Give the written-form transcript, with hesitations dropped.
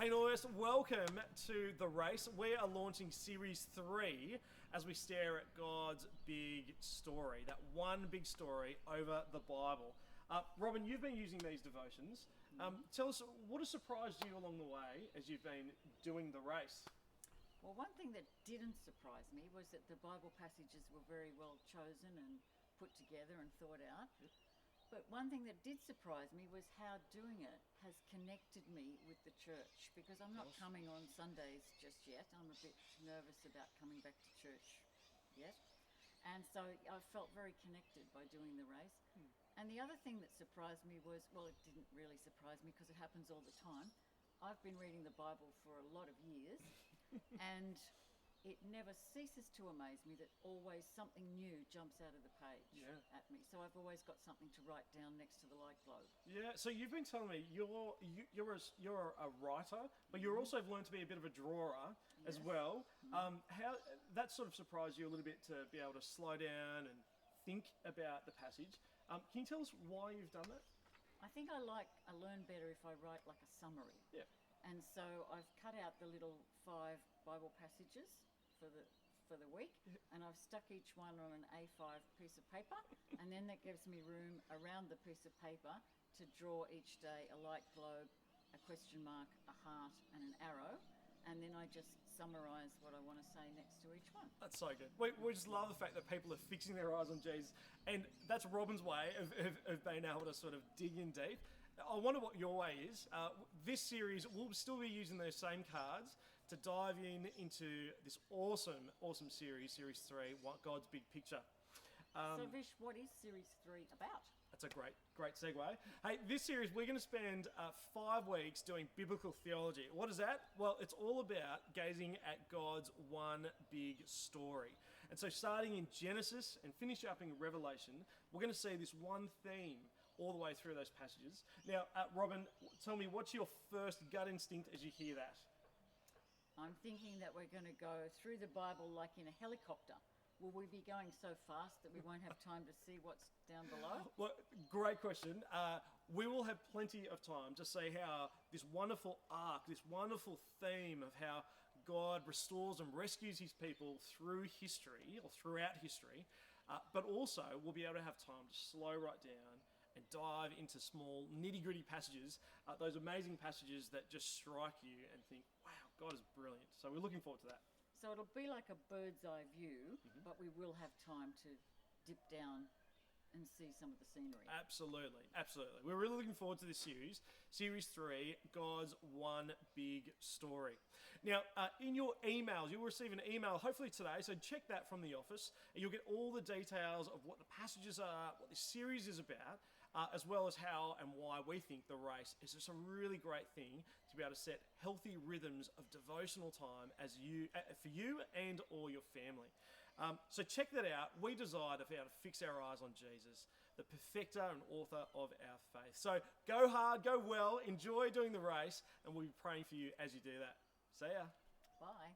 Hey Norris, welcome to The Race. We are launching Series 3 as we stare at God's big story, that one big story over the Bible. Robin, you've been using these devotions. Tell us, what has surprised you along the way as you've been doing The Race? Well, one thing that didn't surprise me was that the Bible passages were very well chosen and put together and thought out. But one thing that did surprise me was how doing it has connected me with the church, because I'm not coming on Sundays just yet. I'm a bit nervous about coming back to church yet. And so I felt very connected by doing the race. And the other thing that surprised me was, well, it didn't really surprise me because it happens all the time. I've been reading the Bible for a lot of years and it never ceases to amaze me that always something new jumps out of the page at me. So I've always got something to write down next to the light globe. Yeah, so you've been telling me you're a writer, but you also have learned to be a bit of a drawer as well. How that sort of surprised you a little bit to be able to slow down and think about the passage. Can you tell us why you've done that? I think I learn better if I write like a summary. Yeah. And so I've cut out the little 5 Bible passages for the week, and I've stuck each one on an A5 piece of paper, and then that gives me room around the piece of paper to draw each day a light globe, a question mark, a heart, and an arrow. And then I just summarise what I want to say next to each one. That's so good. We just love the fact that people are fixing their eyes on Jesus, and that's Robin's way of being able to sort of dig in deep. I wonder what your way is. This series, we'll still be using those same cards to dive into this awesome series, Series 3, God's Big Picture. So Vish, what is Series 3 about? That's a great segue. Hey, this series, we're going to spend 5 weeks doing biblical theology. What is that? Well, it's all about gazing at God's one big story. And so starting in Genesis and finishing up in Revelation, we're going to see this one theme all the way through those passages. Now, Robin, tell me, what's your first gut instinct as you hear that? I'm thinking that we're going to go through the Bible like in a helicopter. Will we be going so fast that we won't have time to see what's down below? Well, great question. We will have plenty of time to see how this wonderful arc, this wonderful theme of how God restores and rescues his people through history, or throughout history, but also we'll be able to have time to slow right down and dive into small nitty-gritty passages, those amazing passages that just strike you and think, wow, God is brilliant. So we're looking forward to that. So it'll be like a bird's eye view, but we will have time to dip down and see some of the scenery. Absolutely. We're really looking forward to this series, Series 3, God's One Big Story. Now, in your emails, you'll receive an email hopefully today, so check that from the office, and you'll get all the details of what the passages are, what this series is about, as well as how and why we think The Race is just a really great thing to be able to set healthy rhythms of devotional time for you and all your family. So check that out. We desire to be able to fix our eyes on Jesus, the perfecter and author of our faith. So go hard, go well, enjoy doing The Race, and we'll be praying for you as you do that. See ya. Bye.